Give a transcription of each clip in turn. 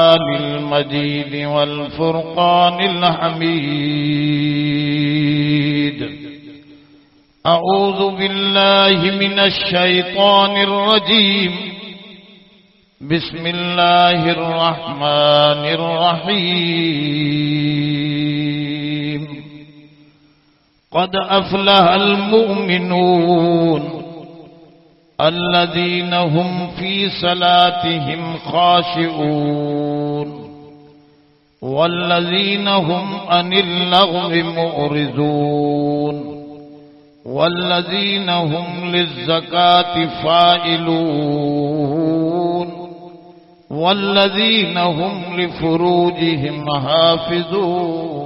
المجيد والفرقان الحميد. أعوذ بالله من الشيطان الرجيم. بسم الله الرحمن الرحيم. قد أفلح المؤمنون الذين هم في صلاتهم خاشعون والذين هم عن اللغو معرضون والذين هم للزكاة فاعلون والذين هم لفروجهم حافظون.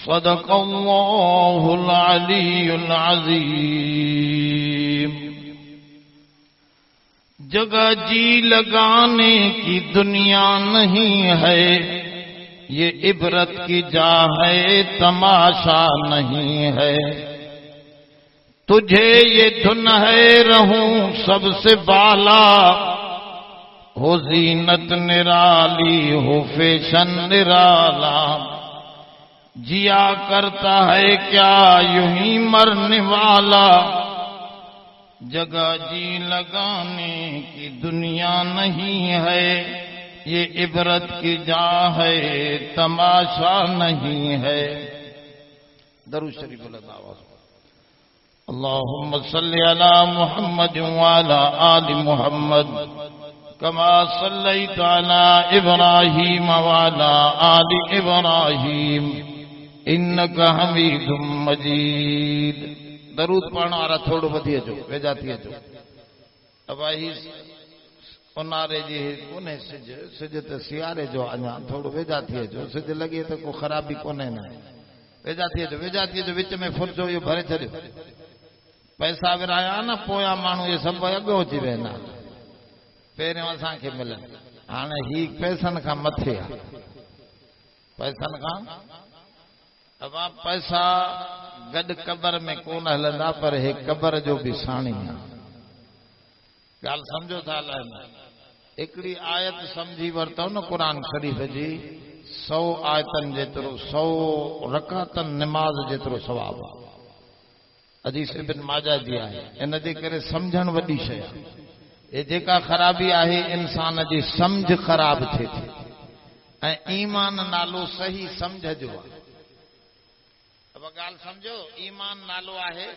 صدق الله العلی العظیم. جگہ جی لگانے کی دنیا نہیں ہے، یہ عبرت کی جا ہے تماشا نہیں ہے. تجھے یہ دھن ہے رہوں سب سے بالا، ہو زینت نرالی ہو فیشن نرالا. جیا کرتا ہے کیا یوں ہی مرنے والا، جگہ جی لگانے کی دنیا نہیں ہے، یہ عبرت کی جا ہے تماشا نہیں ہے. درود شریف بلند آواز. اللهم صل على محمد وعلى آل محمد كما صليت على إبراهيم وعلى آل إبراهيم إنك حميد مجيد. درود پڑھنا آرہا تھوڑو بدھی جو ویجاتی جو اباہی انارے جی کونے سج تے سیارے جو اñا تھوڑو ویجاتی جو سج لگے تو کو خرابی کونے نہ ویجاتی جو وچ میں فرجو یہ بھرے چھڑو پیسہ ورایا نا پویا مانو یہ سب اگو اچي وينا پهريون اسان کي ملن. هاڻي هي پیسن کان مٿي آ پیسن کان ابا پیسہ گڏ قبر میں کون ہلندا پر ہے قبر جو بھی ساڻي آ. ڳال سمجھو ٿا لائن هڪڙي آيت سمجھی ورتو نا قرآن شریف جي 100 آيتن جيترو 100 رکعتن نماز جيترو ثواب آ. حدیث ابن ماجہ جی ہے. ان دے کرے سمجھن وڈی شے ہے. یہ جیکا خرابی ہے انسان جی سمجھ خراب تھے تھی. ایمان نالو صحیح سمجھ جو. اب گال سمجھو ایمان نالو ہے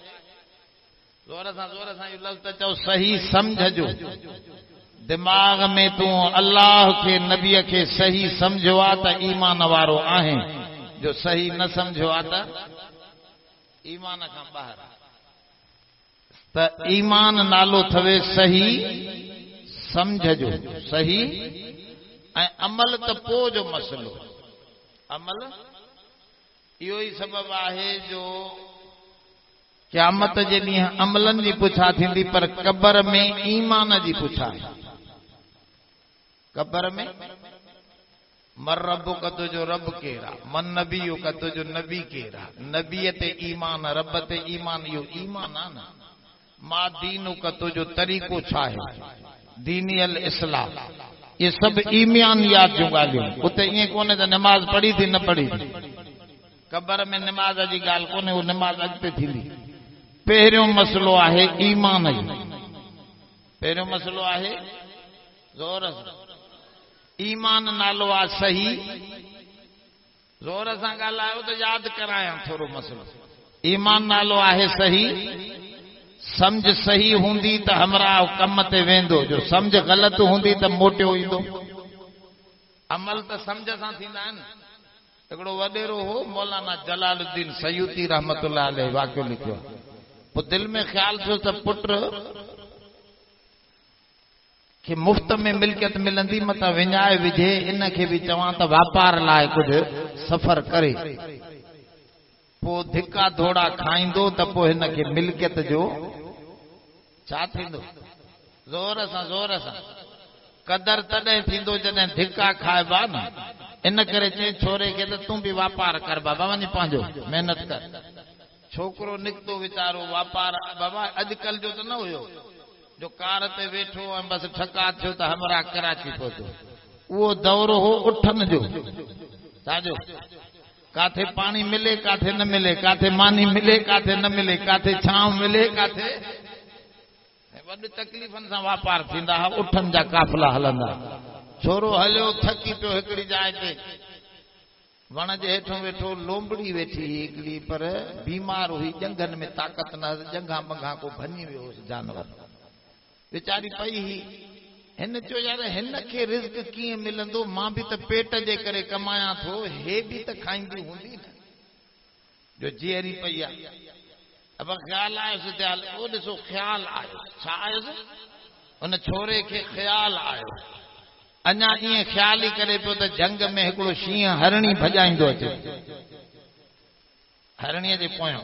زور سان یہ لفظ چو صحیح سمجھ جو. دماغ میں تو اللہ کے نبی کے صحیح سمجھو تا ایمان وارو آہیں. جو صحیح نہ سمجھو تا ایمان کا باہر. تا ایمان نالو تھوے صحیح سمجھ جو صحیح عمل تا پو جو مسئلو. عمل یہ ہی سبب ہے جو قیامت جے ڏींहुं عملن جی پوچھا تھیندی پر قبر میں ایمان جی پوچھا ہے. قبر میں من رب کا تو جو رب کیرا، من نبی کا تو جو نبی کیرا. نبی تے ایمان رب تے ایمان یو ایمان آنا. ما دینو کا تو جو طریقو چھا ہے دینی الاسلام. یہ سب ایمانیات جو گالیوں اتے یہ کونے تو نماز پڑھی تھی نہ پڑھی تھی. قبر میں نماز جی گال کونے وہ نماز اگتے تھی. پہریوں مسئلو ہے ایمان جی. پہریوں مسئلو ہے زور ایمان نالو آ صحیح. زور سان ॻाल्हायो تو याद करायां थोरो मसलो. ईमान नालो आहे सही. समझ सही हूंदी त हमरा कम ते वेंदो. जो समझ ग़लत हूंदी त मोटियो ईंदो. अमल त समझ सां थींदा आहिनि. हिकिड़ो वॾेरो हो मौलाना जलालुद्दीन सयूती रहमतुल्लाह अलैहि वाक़ियो लिखियो. पोइ दिलि में ख़्याल थियो त पुट कि मुफ्त में मिल्कियत मिलंदी मता विञाए विझे. इन के भी चवां त वापार लाइ कुछ सफ़र करे. पोइ धिका धोड़ा खाईंदो त पोइ हिन खे मिल्कियत जो छा थींदो. ज़ोर सां कदर तॾहिं थींदो जॾहिं धिका खाइबा न. इन करे चई छोरे खे त तूं बि वापार कर बाबा वञी पंहिंजो महिनत कर. छोकरो निकतो वीचारो वापार बाबा अजकल जो तो न हुयो जो कार ते वेठो ऐं बस ठका थियो त हमरा कराची पहुतो। वो दौरो हो उठन जो साजो काथे पानी मिले काथे न मिले, काथे मानी मिले काथे न मिले, काथे छांव मिले काथे वॾी तकलीफ़न सां वापार थींदा हा। उठन जा काफ़िला हलंदा। छोरो हलियो थकी पियो हिकिड़ी जाइ ते वण जे हेठों वेठो, लोंबड़ी वेठी हिकिड़ी, पर बीमार हुई, जंगन में ताक़त न, जंघा मंघा को भञी वियो हुयुसि जानवर, वीचारी पई ही। हिन चयो यार हिन खे रिज़्क कीअं मिलंदो, मां बि त पेट जे करे कमायां थो, हे बि त खाईंदी हूंदी न, जो जीअरी पई आहे। अब ख़्याल आयुसि त्याल, ओ ॾिसो ख़्याल आयो, छा आयुसि उन छोरे खे ख़्याल आयो। अञा ईअं ख़्याल ई करे पियो त जंग में हिकिड़ो शींहं हरणी भॼाईंदो अचे, हरणीअ जे पोयां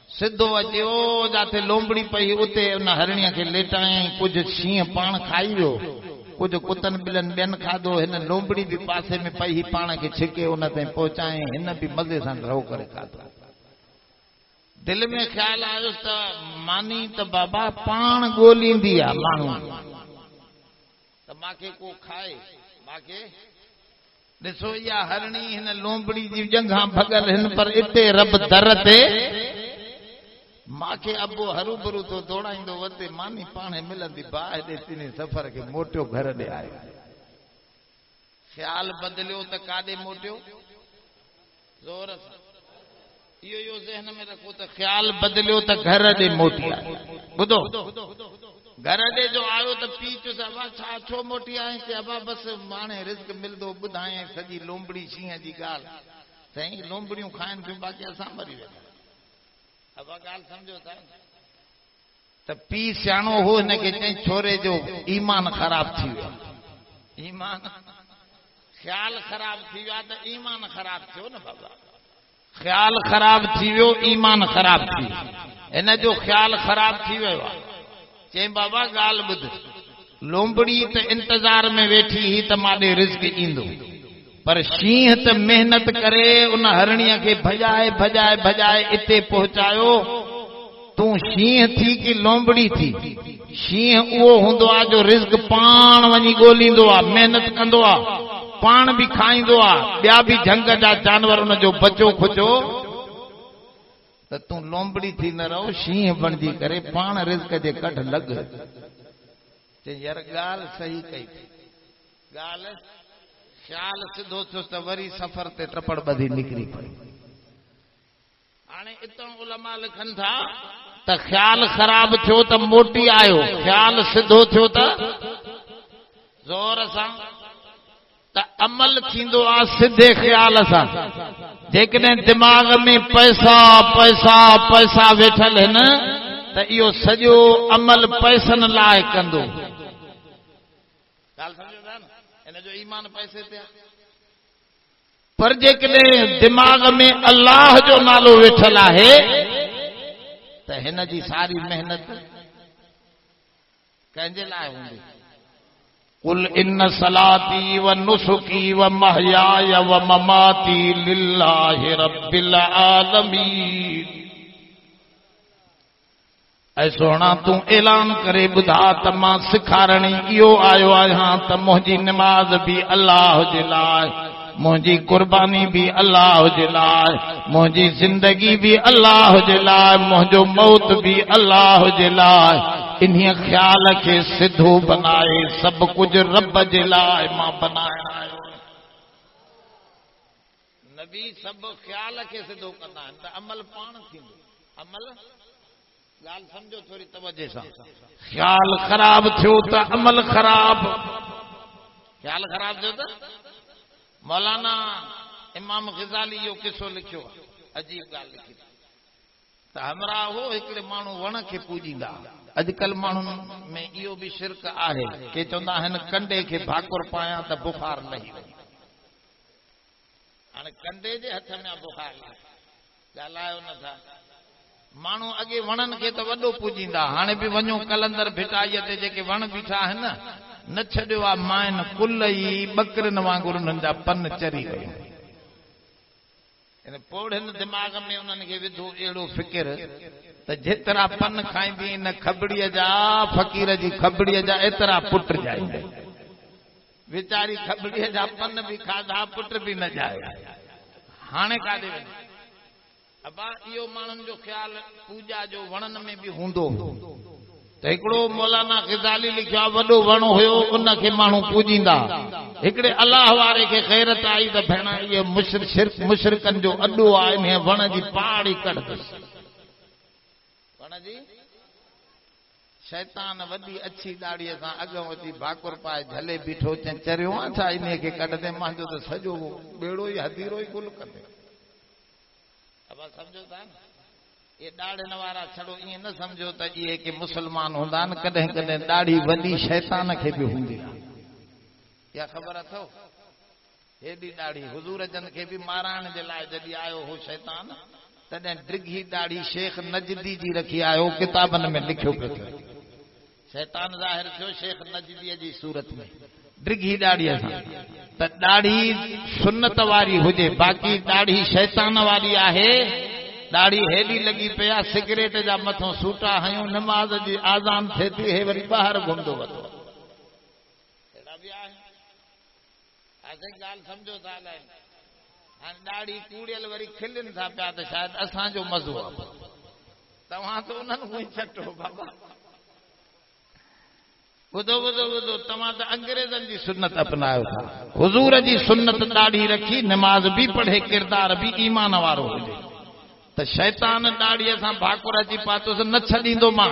सिधो अचे, ओ जाते लोंबड़ी पई उते उन हरणीअ खे लेटायईं। कुझु शींहं पाण खाई वियो, कुझु कुतनि ॿिलनि ॿियनि खाधो, हिन लोंबड़ी बि पासे में पई पाण खे छिके उन ताईं पहुचायईं, हिन बि मज़े सां रहो करे खाधो। दिल में ख़्याल आयुसि त मानी त बाबा पाण ॻोल्हींदी आहे माण्हू, त मांखे को खाए, मांखे ॾिसो इहा हरणी हिन लोंबड़ी जी जंघां भॻल हिन, पर इते रब दर ते मांखे अबो हरू भरू थो दौड़ाईंदो वते, मानी पाणे मिलंदी बाहि ॾे तिने सफ़र खे मोटियो घर ॾे आयो। ख़्याल बदिलियो त काॾे मोटियो, ज़ोर सां इहो ज़हन में रखो त ख़्याल बदिलियो त घर ॾे मोटी आयो। ॿुधो, घर ॾे जो आयो त पीउ चयोसि अबा छा छो मोटी आहीं? कि अबा बसि हाणे रिज़्क मिलंदो, ॿुधायईं सॼी लोंबड़ी शींहं जी ॻाल्हि। साईं लोंबड़ियूं खाइनि थियूं, बाक़ी असां मरी वेंदा। अब ॻाल्हि सम्झो था त पीउ सियाणो हो, हिनखे चई छोरे जो ईमान ख़राब थी वियो, ईमान ख़्याल ख़राब थी वियो आहे त ईमान ख़राब थियो न बाबा, ख़्याल ख़राब थी वियो, ईमान ख़राब थी वियो, हिन जो ख़्याल ख़राब थी वियो आहे। चई बाबा ॻाल्हि ॿुध, लोंबड़ी त इंतज़ार में वेठी ही त माॾे रिज़्क ईंदो, पर शींहं त मेहनत करे उन हरणीअ खे भॼाए भॼाए भॼाए इते पहुचायो। तूं शींहं थी कि लोंबड़ी थी? शींहं उहो हूंदो आहे जो रिज़्क पाण वञी ॻोल्हींदो आहे, मेहनत कंदो आहे, पाण बि खाईंदो आहे, ॿिया बि झंग जा जानवर उन जो बचो खुचो। त तूं लोंबड़ी थी न रहो, शींहं बणजी करे पाण रिज़्क जे कढ लॻ। चई यार ॻाल्हि सही कई, ॻाल्हि ख़्याल सिधो थियो त वरी सफ़र ते टपड़ ॿधी निकिरी पई। हाणे इतां उलमा लिखनि था त ख़्याल ख़राब थियो त मोटी आयो, ख़्याल सिधो थियो त ज़ोर सां त अमल थींदो आहे सिधे ख़्याल सां। जेकॾहिं दिमाग़ में पैसा पैसा पैसा वेठल आहिनि त इहो सॼो अमल पैसनि लाइ कंदो। ॻाल्हि सम्झो था न, हिन जो ईमान पैसे ते आहे। पर जेकॾहिं दिमाग़ में अल्लाह जो नालो वेठल आहे त हिन जी सारी मेहनत कंहिंजे लाइ हूंदी? कुल इन सलाती व नुसुकी व महयाय व ममाती लिल्लाहि रब्बिल आलमीन। ऐं सोना तूं ऐलान करे ॿुधा त मां सेखारणी इहो आयो आहियां त मुंहिंजी निमाज़ बि अल्लाह जे लाइ, मुंहिंजी कुर्बानी भी अल्लाह जे लाइ, मुंहिंजी जिंदगी भी अल्लाह जे लाइ, मुंहिंजो मौत भी अल्लाह जे लाइ। इन्हीअ ख़्याल खे सिधो बनाए सभु कुझु रब जे लाइ मां बनाया आहियो। नबी सभु ख़्याल खे सिधो कंदा आहिनि त अमल पाण थींदो। अमल ॻाल्हि सम्झो थोरी तवजे सां। ख़्याल ख़राब थियो त अमल ख़राब, ख़्याल ख़राब थियो त मौलाना इमाम ग़ज़ाली इहो किसो लिखियो, अजीब ॻाल्हि लिखी त हमरा हो हिकिड़े माण्हू वण खे पूजींदा। अॼुकल्ह माण्हुनि में इहो बि शिरक आहे, के चवंदा आहिनि कंडे खे भाकुर पायां त बुखार लही वञे। हाणे कंडे जे हथ में बुखार ॻाल्हायो नथा। माण्हू अॻे वणनि खे त वॾो पूजींदा, हाणे बि वञो कलंदर भिटाईअ ते जेके वण बीठा आहिनि न छॾियो आहे माइन कुल ई ॿकरिन वांगुरु हुननि जा पन चरी वियूं। इन पोड़न दिमाग में उन्हनि खे विधो अहिड़ो फिकिर त जेतिरा पन खाईंदी इन खबड़ीअ जा फ़क़ीर जी खबड़ीअ जा एतिरा पुट जाईंदा। वीचारी खबड़ीअ जा पन बि खाधा पुट बि न जाया। हाणे काॾे वञे? अबा इहो माण्हुनि जो ख़्यालु पूॼा जो वणनि में बि हूंदो त हिकिड़ो मौलाना ग़ज़ाली लिखियो आहे वॾो वण हुयो उनखे माण्हू पूॼींदा। हिकिड़े अलाह वारे खे ग़ैरत आई त भेण इहो मुशरिकनि जो अॾो आहे इन वण जी पाड़ ई कढंदुसि। वण जी शैतान वॾी अछी दाड़ीअ सां अॻु वधी भाकुर पाए झले बीठो चरियो आहे छा इन खे कढंदे मुंहिंजो त सॼो ॿेड़ो ई हदीरो ई गुल कंदे। अब समझो था न ये दाड़न वारा छड़ो ईअं न समझो त इहे के मुसलमान हूंदा आहिनि। कॾहिं कॾहिं दाढ़ी वॾी शैतान खे बि हूंदी आहे। इहा ख़बर अथव? हेॾी दाढ़ी हुज़ूर जन खे बि माराइण जे लाइ जॾहिं आयो हो शैतान तॾहिं डिघी दाढ़ी शेख नजदी जी रखी आयो। किताबनि में लिखियो पियो थियो शैतान ज़ाहिर थियो शेख नजदीअ जी सूरत में डिघी दाढ़ीअ सां। त दाढ़ी सुन्नत वारी हुजे बाक़ी दाढ़ी शैतान वारी आहे। दाढ़ी हेॾी लॻी पई आहे सिगरेट जा मथां सूटा हयूं नमाज़ जी आज़ान थिए थी हे वरी ॿाहिरि घुमंदो वठो। अहिड़ा बि आहिनि। असां ॻाल्हि सम्झो था अलाए हाणे दाढ़ी कूड़ियल वरी खिलनि था पिया त शायदि असांजो मज़ो आहे। तव्हां त उन्हनि खां ई छटो बाबा। ॿुधो ॿुधो ॿुधो तव्हां त अंग्रेज़नि जी सुन्नत अपनायो था। हुज़ूर जी सुन्नत दाढ़ी रखी नमाज़ बि पढ़े किरदार बि ईमान वारो हुजे त शैतान दाढ़ीअ सां भाकुर अची पातोसि न छॾींदो मां।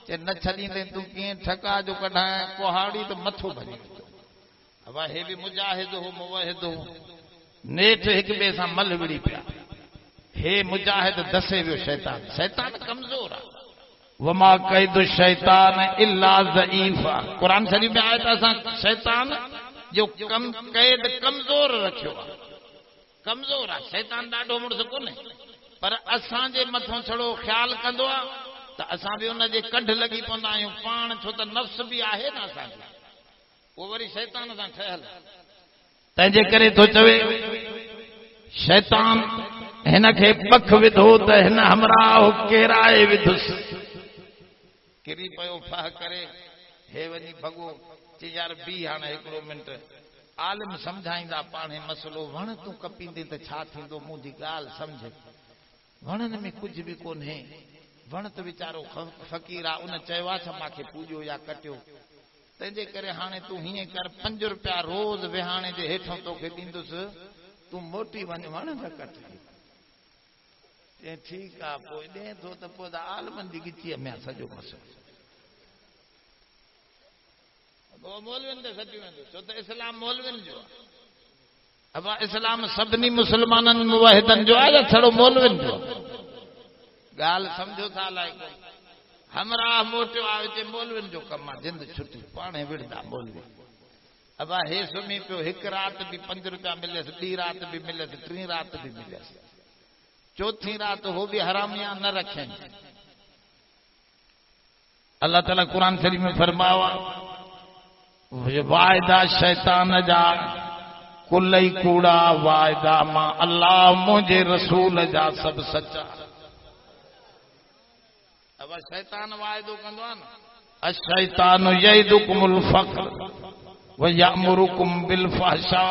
चए न छॾींदे तूं कीअं ठका जो कढाए कुहाड़ी त मथो भॼी। अब हे बि मुजाहिद हो मुवहिद हो नेठ हिक ॿिए सां मल विड़ी पिया। हे मुजाहिद दसे वियो शैतान। शैतान कमज़ोर आहे। वमा कैदु शैतान इल्ला ज़ईफ़। क़ुरान शरीफ में आयत असां शैतान जो कैद कमज़ोर रखियो आहे। कमज़ोर आहे शैतान ॾाढो मुड़ुस कोन्हे पर असांजे मथां छड़ो ख़्यालु कंदो आहे त असां बि उनजे कढ लॻी पवंदा आहियूं पाण छो त नफ़्स बि आहे न असांजो उहो वरी शैतान सां ठहियल। तंहिंजे करे थो चवे शैतान हिन खे पख विधो त हिन हमराह केराए विधुसि। किरी पियो फाह करे हे वञी भॻो चई यार बी हाणे हिकिड़ो मिंट आलिम सम्झाईंदा पाणे मसलो वण तूं कपींदे त छा थींदो मुंहिंजी ॻाल्हि सम्झ। वणनि में कुझु बि कोन्हे। वण त वीचारो फ़क़ीर आहे उन चयो आहे छा मूंखे पूॼो या कटियो। तंहिंजे करे हाणे तूं हीअं कर 5 रुपया रोज़ विहाणे जे हेठां तोखे ॾींदुसि तूं मोटी वञ वण न कट। ठीकु आहे पोइ ॾे थो त पोइ त आलमनि जी गिचीअ में सॼो मसलो मौलवियुनि ते सॾियो वेंदो छो त इस्लाम मौलवियुनि जो आहे। अब इस्लाम सभिनी मुस्लमाननि मुवाहिदनि जो आहे या छड़ो मौलवियुनि जो? ॻाल्हि सम्झो था अलाए को हमराह मोटियो आहे हिते मौलवियुनि जो कमु आहे। जिंद छुटी पाणे विढ़ंदा मौलवी। अब हे सुम्ही पियो हिकु राति बि 5 रुपया मिलियसि ॿी राति बि मिलियसि 3 राति बि मिलियसि 4थी राति हो बि हरामिया न रखनि। अल्लाह ताला कुरान शरीफ में फरमायो वायदा शैतान जा कुल ई कूड़ा वायदा मां अल्लाह मुंहिंजे रसूल जा सभु सचा। अब शैतान वाइदो कंदो आहे न अशैतान यइदुकुमुल फ़क़्र व यअमुरुकुम बिल फ़हशा।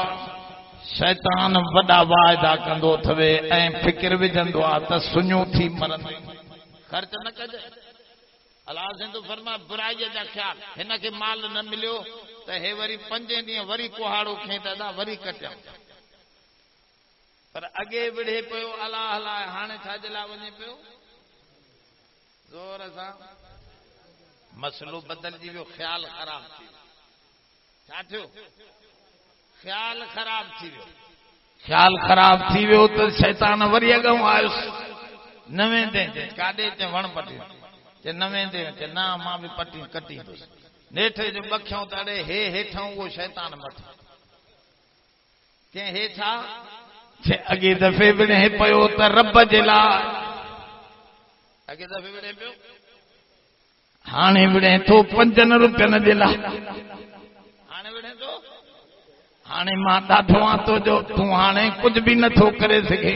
शैतान वॾा वाइदा कंदो अथवे ऐं फिकिर विझंदो आहे त सुञूं थी मरंदी। ख़र्च न कजे। अलाह सिंधु फरमा बुराईअ जा ख़्याल हिन खे माल न मिलियो त हे वरी 5 ॾींहं वरी कुहाड़ो खई त वरी कटिया पर अॻे विढ़े पियो अलाह लाइ हाणे छाजे लाइ वञे पियो ज़ोर सां। मसलो बदिलजी वियो ख़्याल ख़राब थी वियो। छा थियो? ख़्याल ख़राब थी वियो। ख़्याल ख़राब थी वियो त शैतान वरी अॻऊं आयुसि न वेंदे काॾे च वण पटी चे न वेंदे चे न मां बि पटी कटींदुसि। नेठे जो बखियूं तड़े हे हेठां उहो शैतान मथां चई हे छा चे अॻे दफ़े विढ़े पियो त रब जे लाइ। अॻे दफ़े विढ़े पियो हाणे विढ़े थो 5 रुपयनि जे लाइ। हाणे विढ़े थो हाणे मां ॾाढो आं तो जो तूं हाणे कुछ भी नथो करे सघे।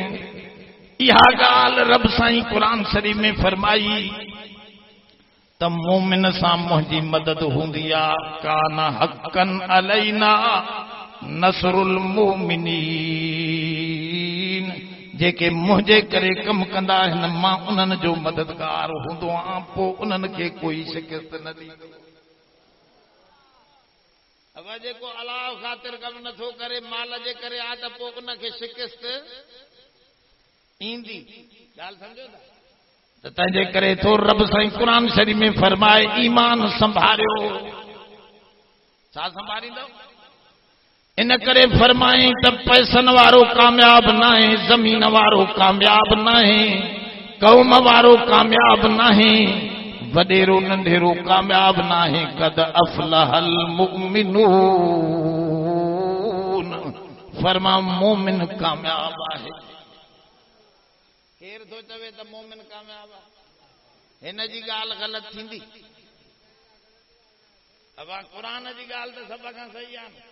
इहा ॻाल्हि रब साईं क़ुरान शरीफ में फरमाई त मोमिन सां मुंहिंजी मदद हूंदी आहे। कान हक़न अलैना नसरुल मोमिनीन, जेके मुंहिंजे करे कम कंदा आहिनि मां उन्हनि जो मददगार हूंदो आहियां, पोइ उन्हनि खे कोई शिकस्त न ॾींदो। अब जेको अलाह ख़ातिर कम नथो करे माल जे करे आ त पोइ उनखे शिकस्त ईंदी। ॻाल्हि सम्झो था? त तंहिंजे करे थो रब साईं क़ुरान शरीफ में फरमाए ईमान संभालियो। छा संभालींदो? इन करे फरमाए त पैसनि वारो कामयाब न आहे, ज़मीन वारो कामयाब न आहे, क़ौम वारो कामयाब न आहे, वडेरो नंढेरो कामयाब न आहे। कद अफलहल मुमिनून, फरमा मोमिन कामयाब आहे। केर थो चवे त मोमिन कामयाब आहे? हिन जी ॻाल्हि ग़लति थींदी? अब क़ुरान जी ॻाल्हि त सभ खां सही आहे।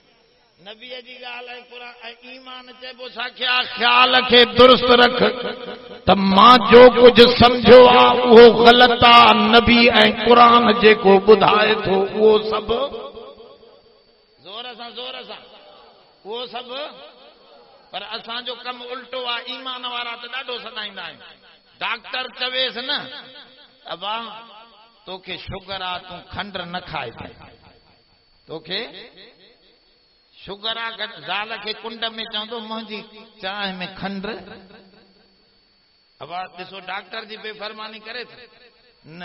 नबीअ जी ॻाल्हि आहे क़ुरान ऐं ईमान चइबो छा खे ख़्याल खे दुरुस्त रख त मां जो कुझु सम्झो आहे उहो ग़लति आहे। नबी ऐं क़ुरान जेको ॿुधाए थो उहो सभु ज़ोर सां उहो सभु, पर असांजो कमु उल्टो आहे। ईमान वारा त ॾाढो सॾाईंदा आहिनि। डॉक्टर चवेसि न अबा तोखे शुगर आहे तूं खंड न खाए, तोखे शुगर आहे, ज़ाल खे कुंड में चवंदो मुंहिंजी चांहि में खंड। अब ॾिसो डॉक्टर जी बेफ़रमानी करे थो न,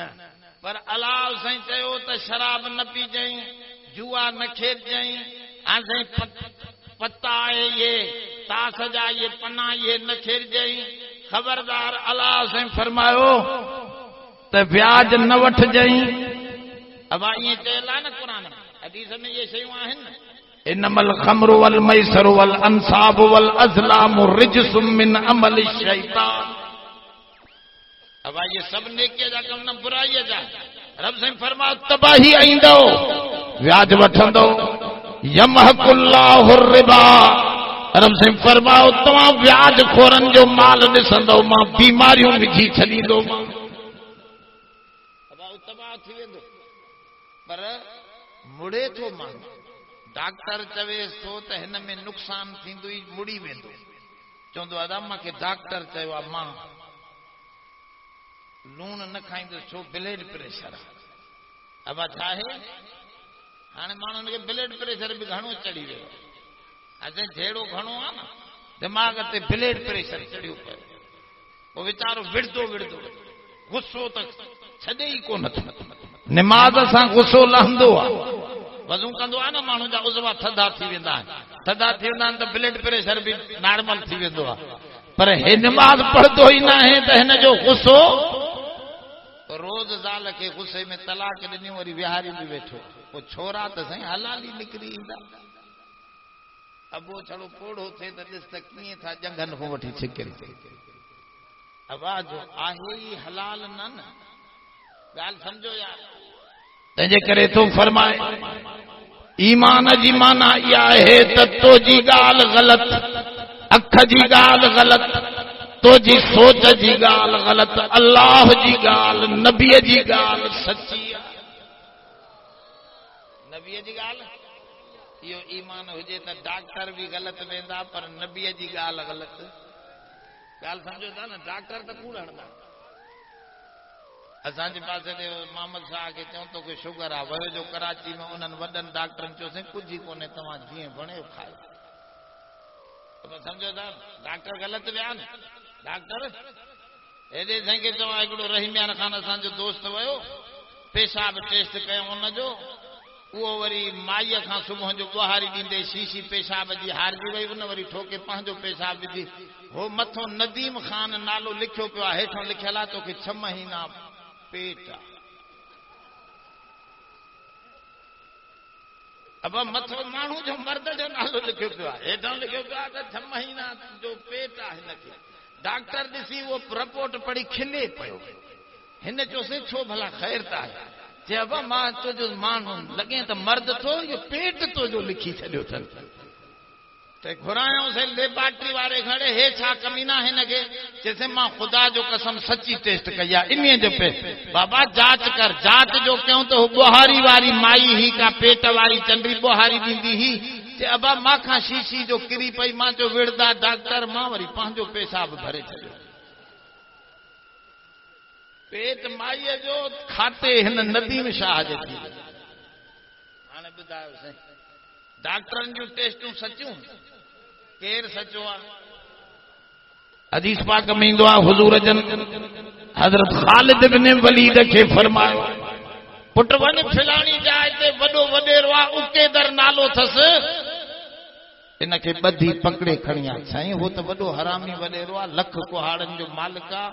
पर अलाह साईं चयो त शराब न पीजई, जुआ न खेॾजई, हाणे पत्ता आहे ये ताश जा ये पना ये न खेॾजई। ख़बरदार अलाह साईं फरमायो त ब्याज न वठजई। अब ईअं चयल आहे न क़ुरान में, हदीस में इहे शयूं आहिनि न। इनमल खमरु वल मैसरु वल अंसाब वल अज़लामु रिजसुम मिन अमल शैतान। अब ये सब नेकीअ जा कम न बुराईअ जा। रब साईं फरमायो तबाही आईंदो, व्याज वठंदो। यमहकुल्लाहु रिबा, रब साईं फरमायो तव्हां व्याज खोरनि जो माल ॾिसंदो मां बीमारियूं विझी छॾींदो मां। तबाह थी वेंदो, पर मुड़े थो माण्हू। डॉक्टर चवेसि थो त हिन में नुक़सान थींदो, ई मुड़ी वेंदो। चवंदो दादा मूंखे डॉक्टर चयो आहे मां लूण न खाईंदुसि छो ब्लड प्रेशर आहे। अब छा आहे हाणे माण्हुनि खे ब्लड प्रेशर बि घणो चढ़ी वियो आहे। असां जहिड़ो घणो आहे न दिमाग़ ते ब्लड प्रेशर चढ़ियो पियो। पोइ वीचारो विड़दो गुस्सो त छॾे ई कोन थो। निमाज़ सां गुस्सो लहंदो आहे, वज़ू कंदो आहे न माण्हू जा उज़वा थधा थी वेंदा आहिनि त ब्लड प्रेशर बि नॉर्मल थी वेंदो आहे। पर हे निमाज़ पढ़ंदो ई न आहे त हिन जो गुस्सो। रोज़ ज़ाल खे गुस्से में तलाक ॾिनियूं, वरी विहारी बि वेठो। पोइ छोरा त साईं हलाली निकिरी ईंदा। अबो छड़ो पोड़ो थिए त ॾिस त कीअं था जंगनि खां वठी छिकिरी। आवाज़ आहे ई हलाल न ॻाल्हि सम्झो यार। तंहिंजे करे तो फरमाए ईमान जी माना इहा आहे त तुंहिंजी ॻाल्हि ग़लति, अख जी ॻाल्हि ग़लति, तुंहिंजी सोच जी ॻाल्हि ग़लति, अल्लाह जी ॻाल्हि नबीअ जी ॻाल्हि सची आहे। नबीअ जी ॻाल्हि इहो ईमान हुजे त डॉक्टर बि ग़लति वेंदा, पर नबीअ जी ॻाल्हि ग़लति। ॻाल्हि सम्झो था न, डॉक्टर त कूड़ हणंदा। असांजे पासे ते मोहम्मद शाह खे चऊं तो कि शुगर आहे, वियो जो कराची में उन्हनि वॾनि डॉक्टरनि चयोसीं कुझु ई कोन्हे, तव्हां जीअं वणियो खायो। सम्झो था डॉक्टर ग़लति विया न। डॉक्टर हेॾे साईं खे चवां हिकिड़ो रहीमियान ख़ान असांजो दोस्त वियो, पेशाब टेस्ट कयूं उनजो, उहो वरी माईअ खां सुबुह जो ॿुहारी ॾींदे शीशी पेशाब जी हारजी वई, उन वरी ठोके पंहिंजो पेशाब विझी। हो मथो नदीम ख़ान नालो लिखियो पियो आहे, हेठां लिखियल आहे तोखे 6 महीना पेट आहे। अब मथो माण्हू जो मर्द जो नालो लिखियो पियो आहे, हेठां लिखियो पियो आहे त 6 महीना जो पेट आहे हिनखे। डॉक्टर ॾिसी उहो रिपोर्ट पढ़ी खिले पियो। हिन चयोसीं छो भला ख़ैर त आहे? चइबो मां तुंहिंजो माण्हू लॻे त मर्द थो, इहो पेट तुंहिंजो लिखी छॾियो अथनि। ते घुरायो से लेबार्टरी वारे खड़े हे छा कमीना है नगे जैसे मां खुदा जो कसम सच्ची टेस्ट कया इन्हीं जो पे बाबा जांच कर जांच जो क्यों तो बोहारी वारी माई ही का पेट वारी चंद्री बोहारी दींदी ही ते अबा मां खा शीशी जो किरी पई मां जो विड़दा डॉक्टर मां वरी पांजो पेशाब भरे छयो पेट माई जो खाते हिन नदी में शाह जे थी हाने बुधायो से डॉक्टरन जो टेस्टू सच्चू केर सचो आ हदीस पाक में इंदो आ हुजूर जन हजरत खालिद इब्न वलीद के फरमायो पुट वन फिलानी जाए ते वडो वडेरो आ उकेदर नालो थस इनके बधी पकड़े खणिया साईं हो तो वडो हरामी वडेरो आ लख कुहाड़न जो मालिक आ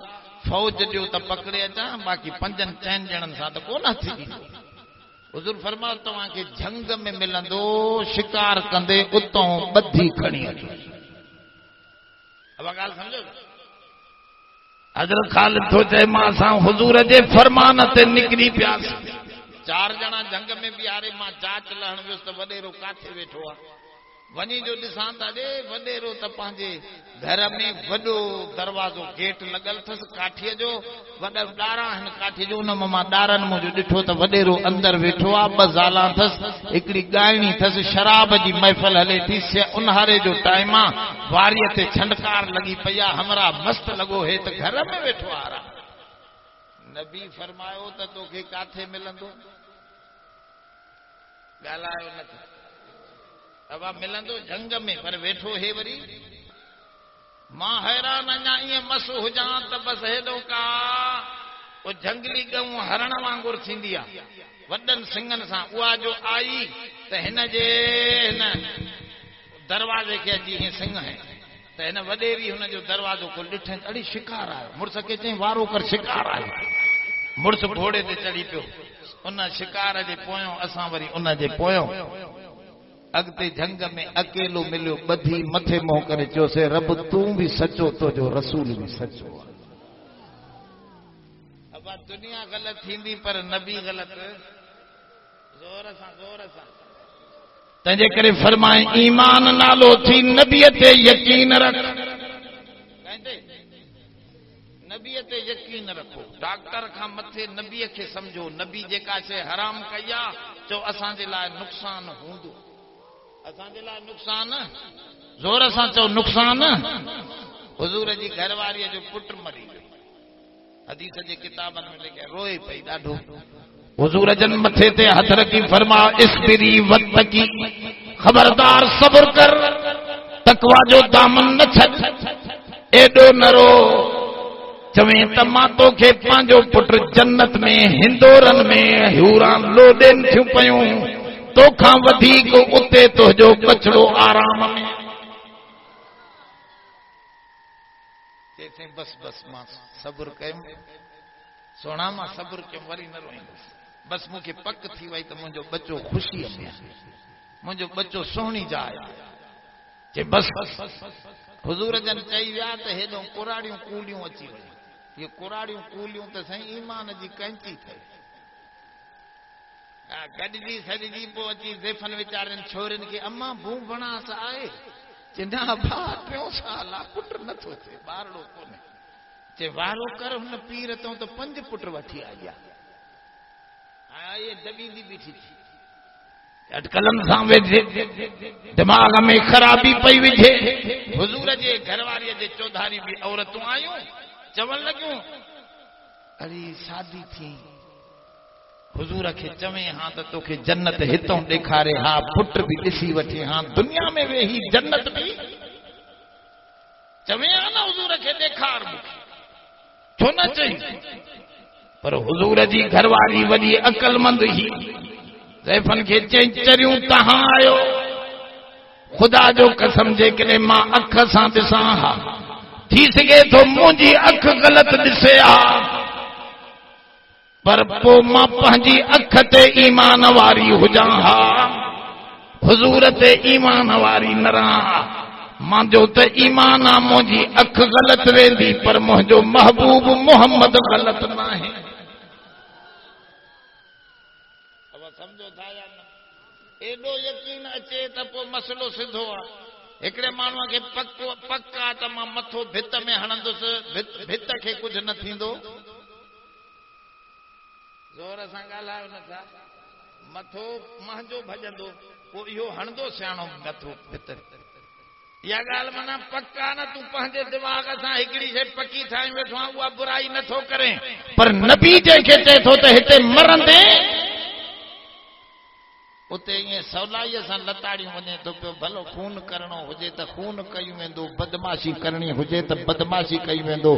फौज जो त पकड़े अचा बाकी पंजन चैन जणन सा त कोन थी हुजूर फरमायो तवा के जंग में मिलंदो शिकार कंदे उतो बधी खणी अचो अब गाल समझो हजरत खालिद तो चए मां सा हुजूर जे फरमान ते निकरी प्यास 4 जना जंग में भी आरे मां जांच लहण वियुस त वडेरो काथे वेठो आ वनी जो दिसां ता दे वडेरो त पांजे घर में वडो दरवाजो गेट लगल थस काठीअ जो वडा डारा हन काठी जो उन मां डारन मो जो डिठो त वडेरो अंदर वेठो आ ब ज़ाला थस एकड़ी गायणी थस शराब जी महफिल हले थी से उन्हारे जो टाइम आ वारीअ ते छंडकार लगी पया हमरा मस्त लगो हे त घर में वेठो आरा नबी फरमायो त तोखे काथे मिलंदो गालायो न अब मिलंदो जंग में पर वेठो हे वरी मां हैरान अञा ईअं मस हुजां त बस हेॾो का वो जंगली गऊं हरण वांगुर थींदी आहे वॾनि सिंगनि सां उहा जो आई त हिन जे हिन दरवाजे खे अची हीअं सिंग है त हिन वॾेरी हुन जो दरवाज़ो खोल ॾिठे ॾाढी शिकार आयो मुड़ुस खे चई वारो कर शिकार आयो मुड़ुस घोड़े ते चढ़ी पियो उन शिकार जे पोयों असां वरी उन जे पोयों अगते जंग में अकेलो मिलियो बधी मथे मोह करे चयोसे रब तू भी सचो तो जो रसूल भी सचो अब दुनिया गलत थींदी पर नबी गलत जोर सा तंजे करे फरमाए ईमान नालो थी नबीअ ते यकीन रख नबीअ ते यकीन रखो डॉक्टर खां मथे नबीअ खे समझो नबी जेका शइ हराम कया चो असां जे लाइ नुक़सान हूंदो असां जे लाइ नुक़सान जोर सां चओ नुक़सान हुजूर जी घरवारीअ जो पुट मरी वियो हदीस जे किताबन में लिखियो रोए पई ॾाढो हुजूर जन मथे ते हथ रखी फरमा इस्बिरी वतकी खबरदार सब्र कर तकवा जो दामन न छॾ एॾो न रो चवे त मां तोखे पंहिंजो पुट जन्नत में हिंदोरन में हूरां लोॾेन थियूं पयूं तोखां वधीक उते तुंहिंजो बचड़ो आराम में चइसि बस बस मां सब्र कयुमि सोना मां सब्र कयुमि वरी न रोईंदुसि बस मूंखे पक थी वई त मुंहिंजो बच्चो ख़ुशीअ में आहे मुंहिंजो बच्चो सुहिणी जाइ चए बस हुजूर जन चई विया त हेॾो कुराड़ियूं कूलियूं अची वयूं ये कुराड़ियूं कूलियूं त साईं ईमान जी कैंची ठही गॾिजी सॾिजी पोइ अची ज़ेफन वीचारनि छोरियुनि खे अम्मा भू भणास आहे चए न भा 3 साल आहे पुट नथो थिए ॿारड़ो कोन्हे चए वारो कर हुन पीर तो 5 पुट वठी आई आहे ये दबींदी बीठी थी अटकलन सां वेठे दिमाग में ख़राबी पई विझे हुजूर जे घरवारीअ जे चौधारी बि औरतूं आयूं चवण लॻियूं अरे शादी थी हुजूर के चवे हाँ तो तोखे जन्नत हितों ॾेखारे हाँ पुट भी ॾिसी वठे हाँ दुनिया में वेही जन्नत भी चवे हाँ ना हुजूर के ॾेखार छो न चई पर हुजूर जी घरवारी वॾी अकलमंद ही ज़ैफन के चई चरियूं तहां आयो खुदा जो कसम जे कॾहिं मां अख सां ॾिसां हा थी सघे थो मुंहिंजी अख ग़लत ॾिसे हा पर पो मां पंहिंजी अख ते ईमान वारी हुजां हा हुजूर ते ईमान वारी न रहां मांजो त ईमान आ मुंहिंजी अख ग़लत वेंदी पर मुंहिंजो महबूब मोहम्मद ग़लत न आहे अब समझो था या न एॾो यकीन अचे त पोइ मसलो सिधो आहे हिकिड़े माण्हूअ खे पक आहे त मां मथो भित में हणंदुसि, भित खे कुझु न थींदो। ज़ोर सां ॻाल्हायो नथा, मथो मुंहिंजो भॼंदो, पोइ इहो हणंदो सियाणो मथो भित। इहा ॻाल्हि माना पक आहे न, तूं पंहिंजे दिमाग़ सां हिकिड़ी शइ पकी ठाहे वेठो आहे, उहा बुराई नथो करे। पर नबी जंहिंखे चए थो त हिते मरंदे, उते ईअं सवलाईअ सां लताड़ियूं वञे थो पियो। भलो खून करणो हुजे त खून कयूं वेंदो, बदमाशी करणी हुजे त बदमाशी कई वेंदो।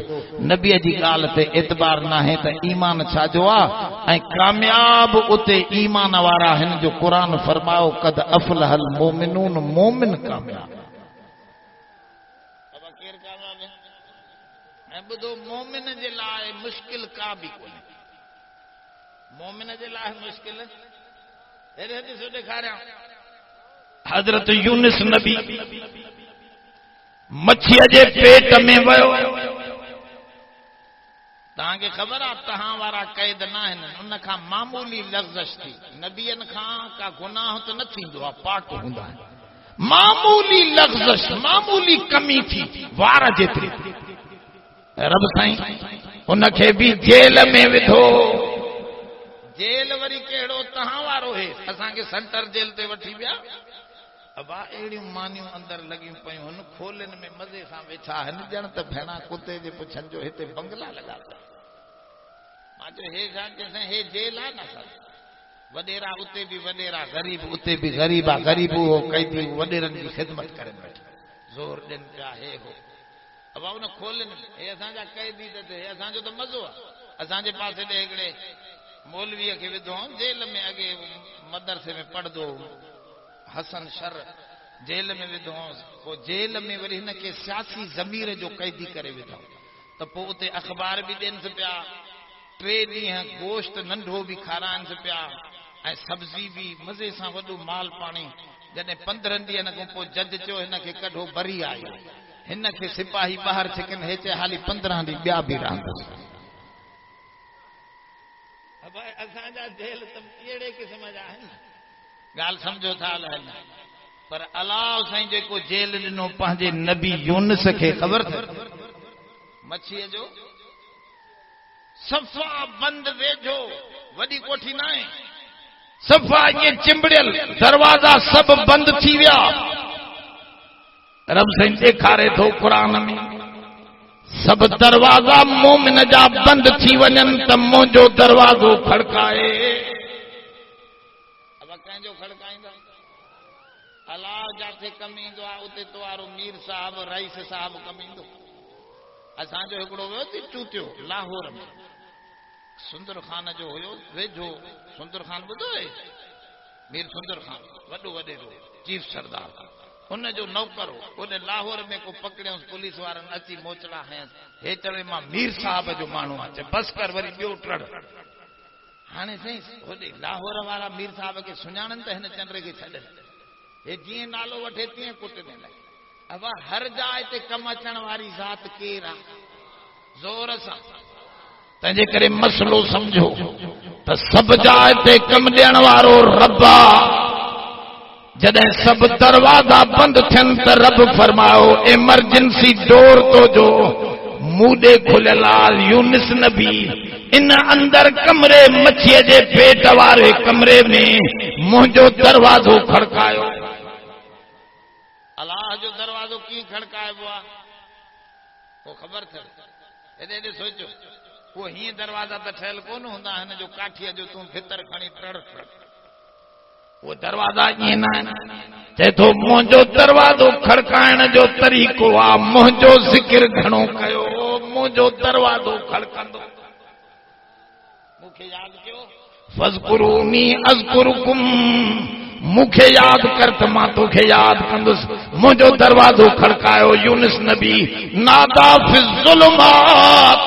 नबीअ जी ॻाल्हि ते एतबार न आहे त ईमान छाजो आहे। ऐं कामयाब उते ईमान वारा आहिनि जो क़ुरान फरमायो कद अफलहल मोमिनून, मोमिन कामयाब। ऐं ॿुधो, मोमिन जे लाइ मुश्किल का बि कोन्हे। मोमिन जे लाइ मुश्किल ॾेखारियां। हज़रत यूनुस नबी मच्छीअ जे पेट में वियो। तव्हांखे ख़बर आहे तव्हां वारा क़ैद न आहिनि, उन खां मामूली लग़्ज़श थी। नबीअनि खां का गुनाह त न थींदो आहे, पाक हूंदा आहिनि। मामूली लग़्ज़श, मामूली कमी थी वार जेतिरी, रब साईं उनखे बि जेल में विधो। जेल वरी कहिड़ो तव्हां वारो हे, असांखे सेंटर जेल ते वठी विया। अबा अहिड़ियूं मानियूं अंदरि लॻियूं पयूं, हुन खोलनि में मज़े सां वेठा आहिनि, ॼण त भेणा कुते जे पुछनि जो हिते बंगला लॻा पिया। मां चयो हे छा? चइसि हे जेल आहे न सर, वॾेरा उते बि वॾेरा, ग़रीब उते बि ग़रीब आहे। ग़रीब हो कैदी वॾेरनि जी ख़िदमत करे वेठा, ज़ोर ॾियनि पिया हे हो। अब उन खोलनि हे असांजा कैदी त हे असांजो त मज़ो आहे। असांजे पासे ॾे हिकिड़े मौलवीअ खे विधो जेल में, अॻे मदरसे में पढ़ंदो हसन शर, जेल में विधो। पोइ जेल में वरी हिनखे सियासी ज़मीर जो कैदी करे विधो। त पोइ उते अख़बार बि ॾियनि पिया, 3 ॾींहं गोश्त नंढो बि खाराइनि पिया, ऐं सब्जी बि मज़े सां, वॾो माल पाणी। जॾहिं 15 ॾींहंनि खां पोइ जज चयो हिनखे कढो, बरी आयो। हिनखे सिपाही ॿाहिरि छिकनि, हे चए हाली 15 ॾींहं ॿिया बि रहंदुसि। असांजा जेल त अहिड़े क़िस्म जा आहिनि, ॻाल्हि सम्झो था न। पर अलाह साईं जेको जेल ॾिनो पंहिंजे नबी यूनुस खे, ख़बर अथव मच्छीअ जो सफ़ा बंद वेझो, वॾी कोठी न आहे, सफ़ा ईअं चिंबड़ियल, दरवाज़ा सभु बंद थी विया। रब साईं ॾेखारे थो क़ुरान में, सब दरवाजा मोमिन जा बंद थी वञनि त मुंहिंजो दरवाज़ो खड़काए। अब कंहिंजो खड़काईंदा? अलाह जाथे कम ईंदो आहे उते तवारो मीर साहब, रईस साहब कम ईंदो। असांजो हिकिड़ो वियो थी चूटियो लाहौर में, सुंदर खान जो हुयो वेझो। सुंदर खान ॿुधो आहे? मीर सुंदर खान वॾो वॾेरो चीफ सरदार, उनजो नौकर हो। उन लाहौर में को पकड़ियोसि, पुलिस वारनि अची मोचड़ा हयसि। हे चवे मां मीर साहब जो माण्हू आहे। बस कर, वरी ॿियो टड़। हाणे साईं होॾे लाहौर वारा मीर साहब खे सुञाणनि त हिन चंड खे छॾनि। हे जीअं नालो वठे तीअं कुटंदे लाइ। अब हर जाइ ते कम अचण वारी ज़ात केरु आहे? ज़ोर सां। तंहिंजे करे मसलो समझो त सभु जाइ ते कम ॾियण वारो रब आहे। जॾहिं सभु दरवाजा बंद थियनि त रब फरमायो इमरजेंसी डोर तो जो मूॾे खुलियल आहे। यूनुस नबी इन अंदर कमरे, मच्छीअ जे पेट वारे कमरे में मुंहिंजो दरवाज़ो खड़कायो। अलाह जो दरवाज़ो कीअं खड़काइबो आहे पोइ ख़बर अथव? हेॾे हेॾे सोचो। पोइ हीअं दरवाज़ा त ठहियल कोन हूंदा आहिनि जो काठीअ जो तूं भितर खणी टड़ टड़। वो दरवाजा ईअं न आहिनि। चए थो मुंहिंजो दरवाज़ो खड़काइण जो तरीक़ो आहे मुंहिंजो ज़िक्र घणो कयो, मुंहिंजो दरवाज़ो खड़कंदो। मूंखे यादि कयो, फज़कुरूनी अज़कुरुकुम, मूंखे यादि कर त मां तोखे यादि कंदुसि। मुंहिंजो दरवाज़ो खड़कायो। यूनुस नबी नादा फ़िज़ ज़ुलुमात,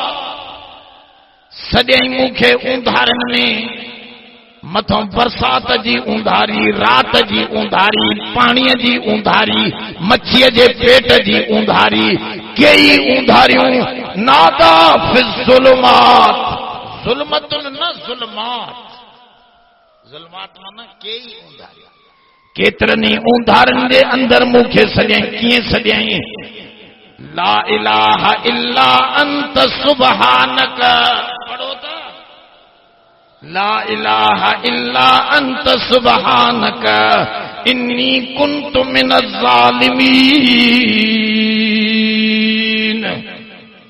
सॼई मूंखे ऊंधारनि में, मथों बरसात जी ऊंधारी, रात जी ऊंधारी, पाणीअ जी ऊंधारी, मच्छीअ जे पेट जी ऊंधारी, कई ऊंधारियूं। नादा फ़िज़ ज़ुलुमात, ज़ुल्मतुन न ज़ुल्मात, ज़ुल्मात माना कई ऊंधारियूं। केतरनि उंधारनि जे अंदर मूंखे सॼाई कीअं सॼाई ला इलाहा इल्ला अंत सुबहानक पढ़ो था ला इलाहा इल्ला अंत सुबहानक इन्नी कुन्तु मिनज़ ज़ालिमीन।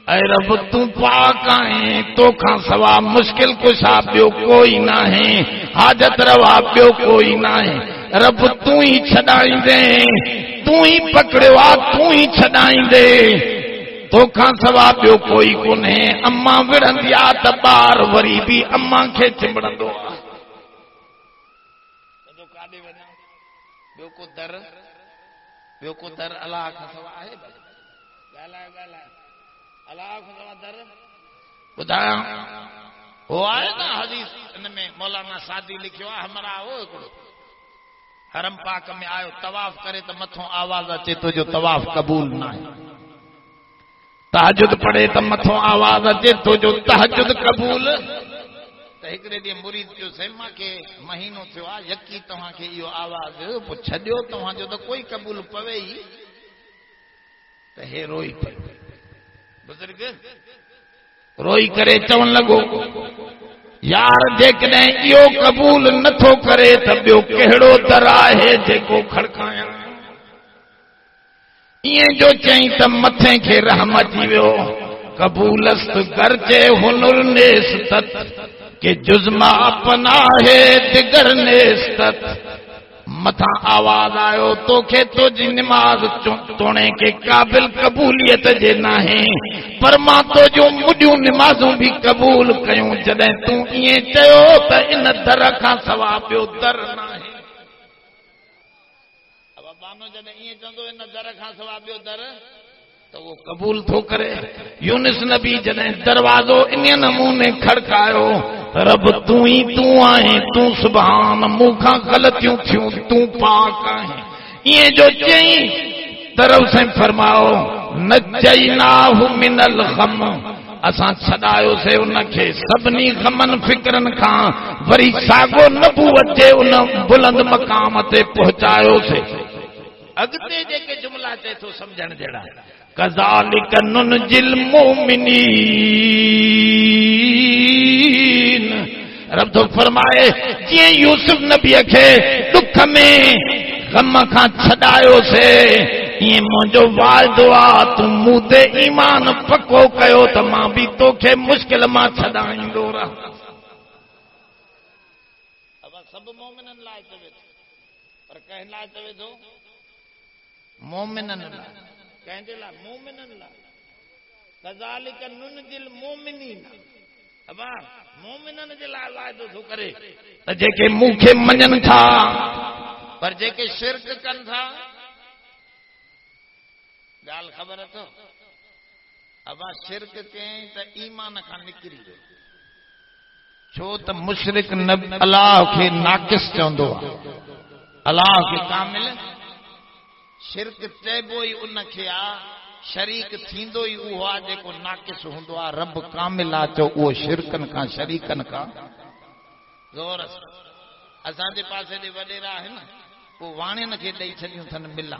ऐ रब तू पाक आहीं तोखां सवा मुश्किल कुशा ॿियो कोई नाहे हाजत रवा ॿियो कोई नाहे रब तू ही छॾाईंदे तू ही पकड़ियो आ तू ही छॾाईंदे तोखां सवा ॿियो कोई कोन्हे। अम्मा विढ़ंदी आ त ॿार वरी बि अम्मा खे चिंबड़ंदो आ काॾे वञा ॿियो को दर अलाह खां सवा आहे ॻाल्हाए अलाह खां सवा दर ॿुधायां हो आहे न हदीस इन में मौलाना सादी लिखियो आहे हमरा हो हिकिड़ो हरम पाक में आयो तवाफ करे त मथों आवाज अचे तो जो तवाफ कबूल न आहे तहजुद पढ़े त मथों आवाज अचे तो जो तहजुद कबूल त हिकिड़े ॾींहुं मुरीद जो सेमा के महीनो थियो आहे यकी तव्हांखे इहो आवाज़ पोइ छॾियो तव्हांजो त कोई कबूल पवे ई त हे रोई पियो बुज़ुर्ग रोई करे चवण लॻो यार जेकॾहिं इहो कबूल नथो करे त ॿियो कहिड़ो दर आहे जेको खड़कायां इएं जो चई त मथे खे रहम अची वियो कबूलस्त गर्जे हुनुर नेस्तत के जुज़्मा अपना है दिगर नेस्तत मथा आवाज आयो तोखे तुझी निमाज तोणे के काबिल कबूलियत जे नाहे पर मां तो जो मुॾियूं निमाज़ूं भी कबूल कयूं जॾहिं तूं ईअं चयो त इन दर खां सवा ॿियो दर नाहे बानो जॾहिं ईअं चवंदो इन दर खां सवा ॿियो दर तो वो कबूल थो करे। यूनिस नबी जॾहिं दरवाज़ो इन नमूने खड़कायो रब तू ही तू आहे तू सुभान मूंखां ग़लतियूं थियूं तू पाक आहे ईअं जो चई तरफ से फरमाओ नजैनाहु मिनल गम असां छॾायोसीं उनखे सभिनी गमनि फिक्रनि खां वरी साॻो नबूवत जे उन बुलंद मक़ाम ते पहुचायोसीं। अॻिते जेके जुमला चए थो सम्झण जहिड़ा कज़ालिक नुनजिल मोमिनीन रब तो फरमाए जीअं यूसुफ नबीअ खे दुख में गम खां छॾायोसीं ईअं मुंहिंजो वाइदो आहे तूं मूं ते ईमान पको कयो त मां बि तोखे मुश्किल मां छॾाईंदो रहां। सभु मोमिननि लाइ चवे थो पर कंहिं लाइ चवे थो मोमिननि लाइ कंहिंजे लाइ मोमिननि लाइ कज़ालिक नुनजिल मोमिनीन अबा मोमिननि जे लाइ वाइदो थो करे त जेके मूंखे मञनि था पर जेके शिरक कनि था ॻाल्हि ख़बर अथव अबा शिरक कयईं त ईमान खां निकिरी वियो छो त मुशरिक अलाह खे नाक़िस चवंदो आहे अलाह खे कामिल शिरक चइबो ई उनखे आहे शरीक थींदो ई उहो आहे जेको नाक़िस हूंदो आहे रब कामिल आहे चओ उहो शिरकनि खां शरीकनि खां ज़ोर असांजे पासे जे वॾेरा आहिनि पोइ वाणियुनि खे ॾेई छॾियूं अथनि मिला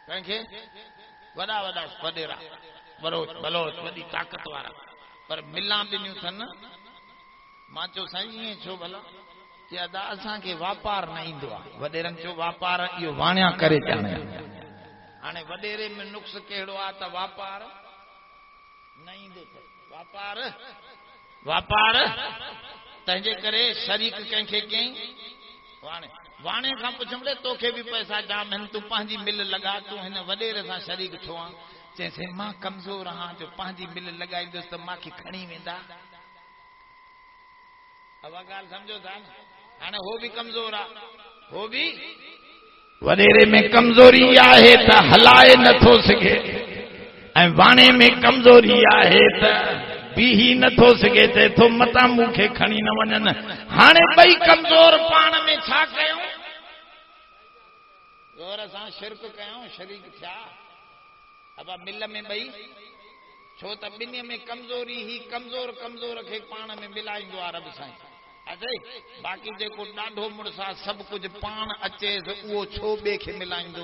कंहिंखे वॾा वॾा वॾेरा बलोच बलोच वॾी ताक़त वारा पर मिला ॾिनियूं अथनि मां चयो साईं ईअं छो भला कि अदा असांखे वापार न ईंदो आहे वॾेरनि चयो वापार इहो वाणिया करे ॼाणे हाणे वॾेरे में नुक्स कहिड़ो आहे त वापार न ईंदो वापार तंहिंजे करे शरीक कंहिंखे कयईं वाणे खां पुछमड़े तोखे बि पैसा जाम आहिनि तूं पंहिंजी मिल लॻा तूं हिन वॾेरे सां शरीक थियो आहे चइसि मां कमज़ोर आहियां जो पंहिंजी मिल लॻाईंदुसि त मूंखे खणी वेंदा अब ॻाल्हि सम्झो था न हाणे हो बि कमज़ोर आहे हो बि वॾेरे में कमज़ोरी आहे त हलाए नथो सघे ऐं वाणे में कमज़ोरी आहे त बीही नथो सघे चए थो मतां मूंखे खणी न वञनि हाणे ॿई कमज़ोर पाण में छा कयूं ज़ोर सां शिरक कयूं शरीक थिया अब मिल में ॿई छो त ॿिन्ही में कमज़ोरी ही कमज़ोर खे पाण में मिलाईंदो आहे रब साईं अजय बाक़ी जेको ॾाढो मुड़ुस आहे सभु कुझु पाण अचेसि उहो छो ॿिए खे मिलाईंदो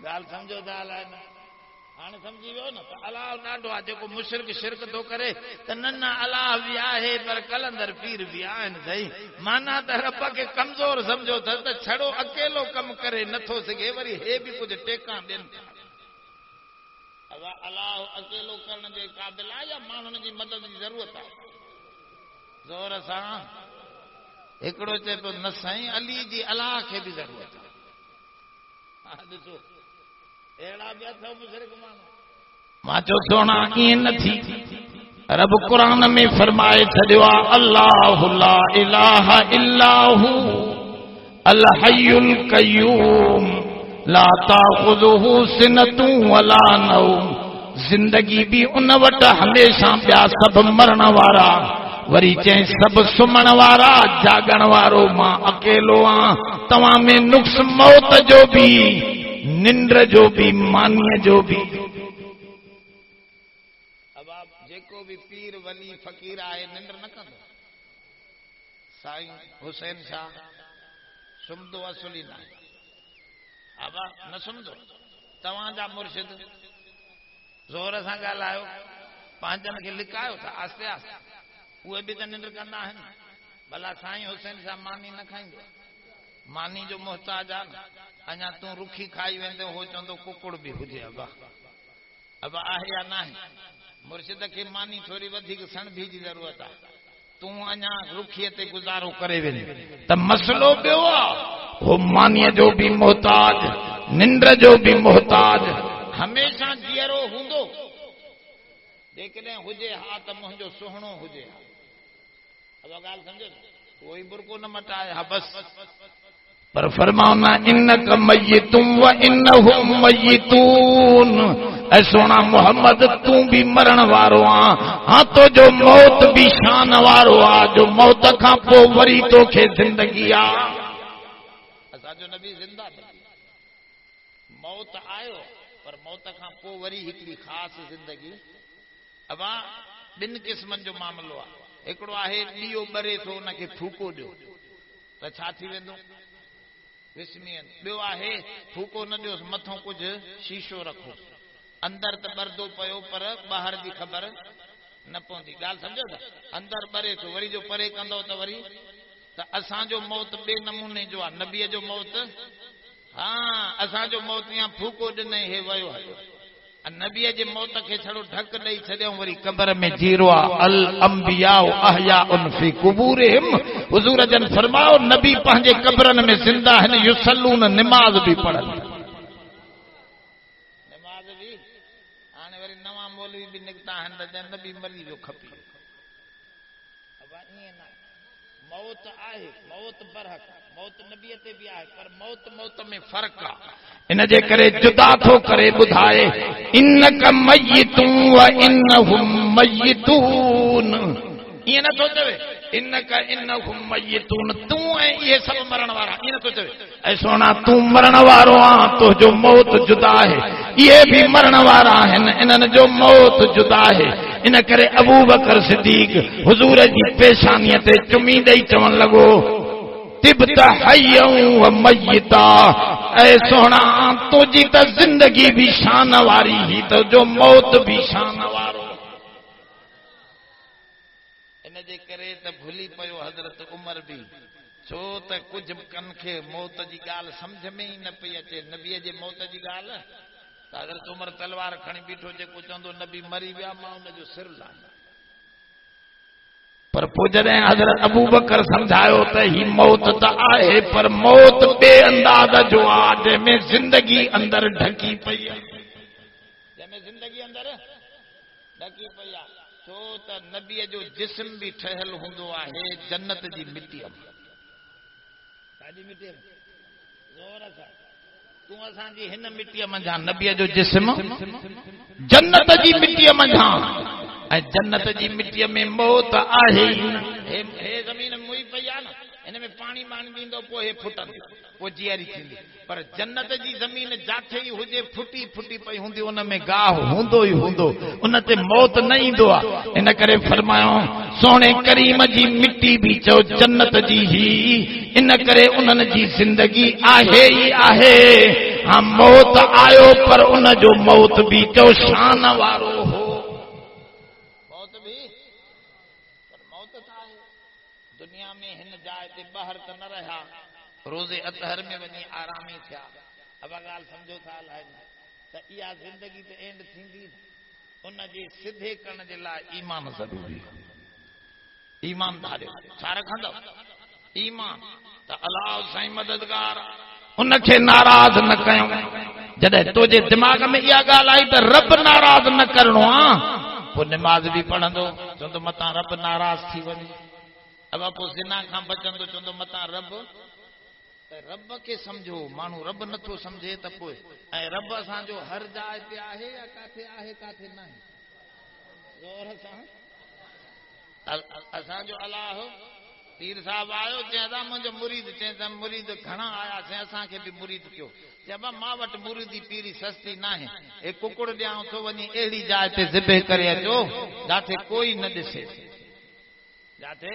ॻाल्हि सम्झो था अलाए न हाणे सम्झी वियो न त अलाह ॾाढो आहे जेको मुशरिक शिरक थो करे त न न अलाह बि आहे पर कलंदर पीर बि आहिनि सही माना त रब खे कमज़ोर सम्झो अथसि त छड़ो अकेलो कमु करे नथो सघे वरी हे बि कुझु टेका ॾियनि था अलाह अकेलो करण जे क़ाबिल आहे या माण्हुनि जी मदद जी ज़रूरत आहे ज़ोर सां हिकिड़ो चए पियो न साईं अली जी अलाह खे बि ज़रूरत आहे हा ॾिसो अहिड़ा बि अथव मुशरिक माण्हू मां चयो सोना ईअं न थी रब क़ुरान में फरमाए छॾियो आहे अल्लाहु ला इलाहा इल्ला हू अल हय्युल क़य्यूम ला ताख़ुज़ुहु सिनतुन वला नौम जिंदगी भी उन वटि हमेशा ॿिया सभु मरण वारा वरी चई सभु सुम्हण वारा जागण वारो मां अकेलो आहियां तव्हां में नुक्स मौत जो भी निंड जो भी मानीअ जो भी अब आप जेको भी पीर वली फकीर आहे निंड न कंदो साईं हुसैन शाह सुम्हंदो असुली न आहे अब न सुम्हंदो तव्हांजा मुर्शिद ज़ोर सां ॻाल्हायो पंहिंजनि खे लिकायो था आस्ते आस्ते उहे बि त निंड कंदा आहिनि भला साईं हुसैन शाह मानी न खाईंदो मानी जो मोहताज आहे न अञा तूं रुखी खाई वेंदो हो चवंदो कुकुड़ बि हुजे अब आहे या न आहे मुर्शिद खे मानी थोरी वधीक सणभी जी ज़रूरत आहे तूं अञा रुखीअ ते गुज़ारो करे वेंदे त मसलो ॿियो आहे हो मानीअ जो बि मोहताज निंड जो बि मोहताज हमेशा जीअरो हूंदो जेकॾहिं हुजे हा त मुंहिंजो सुहिणो हुजे हा अब ॻाल्हि सम्झो कोई बुरको न मटाए हा बस पर फरमाना इन्नक मय्यितुम व इन्नहुम मय्यितून ऐ सोना मोहम्मद तू भी मरण वारो आ हां तो जो मौत भी शान वारो आ जो मौत खां पोइ वरी तोखे जिंदगी आ असांजो नबी जिंदा मौत आयो पर मौत खां पोइ वरी हिकिड़ी ख़ासि जिंदगी अब ॿिनि क़िस्मनि जो मामिलो आहे हिकिड़ो आहे ॾीओ ॿरे थो उनखे फूको ॾियो त छा थी वेंदो विस्मियन ॿियो आहे फूको न ॾियोसि मथां कुझु शीशो रखो अंदरि त ॿरदो पियो पर ॿाहिरि जी ख़बर न पवंदी ॻाल्हि सम्झो था अंदरि ॿरे थो वरी जो परे कंदो त वरी त असांजो मौत ॿिए नमूने जो आहे नबीअ जो मौत हा असांजो मौत या फूको ॾिनई हे वियो हलियो नबीअ जे मौत खे छड़ो ढक ॾेई छॾियऊं वरी क़बर में जीरो आहे अल अंबियाउ अहयाउन फी कुबूरिहिम हुज़ूर जन फरमायो नबी पंहिंजे क़बरनि में ज़िंदा आहिनि युसल्लून निमाज़ बि पढ़नि निमाज़ बि हाणे वरी नवां मौलवी बि निकिता आहिनि त नबी मरी वियो खपी ईअं न मौत आहे मौत बरहक मौत नबीअ ते बि आहे पर मौत में फ़र्क़ु आहे इन जे करे जुदा थो करे ॿुधाए इन्नक मय्यितुन व इन्नहुम मय्यितून ईअं नथो चवे इन्नहुम मय्यितून तूं ऐं इहे सभु मरण वारा ईअं नथो चवे ऐं सोना तूं मरण वारो आहीं तुंहिंजो मौत जुदा आहे इहे बि मरण वारा आहिनि इन्हनि जो मौत जुदा आहे इन करे अबू बकर सिद्दीक हुज़ूर जी पेशानीअ ते चुमी ॾेई चवण लॻो तिब्त हय्यं व मय्यिता ऐ सोना तुंहिंजी त ज़िंदगी भी शान वारी ही तो जो मौत भी शान वारो इन जे करे त भुली पियो हज़रत उमर भी छो त कुझु कन खे मौत जी ॻाल्हि सम्झ में ई न पई अचे नबीअ जे मौत जी ॻाल्हि त हज़रत उमर तलवार खणी बीठो जेको चवंदो नबी मरी विया मां उनजो सिर लाहियां पर पोइ जॾहिं हज़रत अबू बकर समझायो त ही मौत त आहे पर मौत बे अंदाज़ जो आहे जंहिंमें ज़िंदगी अंदरि ढकी पई आहे जंहिंमें ज़िंदगी अंदरि ढकी पई आहे छो त नबीअ जो जिस्म बि ठहियल हूंदो आहे जन्नत जी मिटीअ में ॾाढी मिटीअ में ज़ोर सां तूं असांजी हिन मिटीअ मंझां नबीअ जो जिस्म जन्नत जी मिटीअ मंझां ऐं जन्नत जी मिटीअ में मौत आहे हे ज़मीन मुई पई आहे न हिन में पाणी माणी ॾींदो पोइ हे फुटंदी पोइ जीअरी थींदी पर जन्नत जी ज़मीन जाथे ई हुजे फुटी फुटी पई हूंदी उन में गाहु हूंदो ई हूंदो उन ते मौत न ईंदो आहे इन करे फरमायो सोणे करीम जी मिटी मिटी भी चो जन्नत जी ही, इन करे उन्हनि जी जिंदगी आहे ही आहे। हाँ मौत आयो पर उन जो मौत भी चो शान वारो हो। मौत भी पर मौत आहे दुनिया में हिन जाइ ते ॿाहिरि त न रहिया, रोज़े अतहर में वञी आरामी थिया। अब ॻाल्हि सम्झो था अलाए त इहा ज़िंदगी त एंड थींदी, उन जे सिधे करण जे लाइ ईमान ज़रूरी आहे। ईमान धारियो छा रखंदव? ईमान। त अलाह साईं मददगार उनखे नाराज़ न कयूं। जॾहिं तुंहिंजे दिमाग़ में इहा ॻाल्हि आई त रब नाराज़ न करणो आहे, पोइ निमाज़ बि पढ़ंदो, चवंदो मतां रब नाराज़ थी वञे। अब पोइ ज़िना खां बचंदो, चवंदो मतां रब। त रब खे सम्झो, माण्हू रब नथो सम्झे त पोइ ऐं रब असांजो हर जाइ ते आहे या काथे आहे काथे न आहे? ज़ोर सां असांजो अलाह पीर साहब आयो, चइंदा मुंहिंजो मुरीद, चइंदा मुरीद घणा आयासीं, असांखे बि मुरीद कयो। चइबा मां वटि मुरीदी पीरी सस्ती न आहे, हे कुकुड़ ॾियां थो वञी अहिड़ी जाइ ते ज़िबे करे अचो जिथे कोई न ॾिसे, जिथे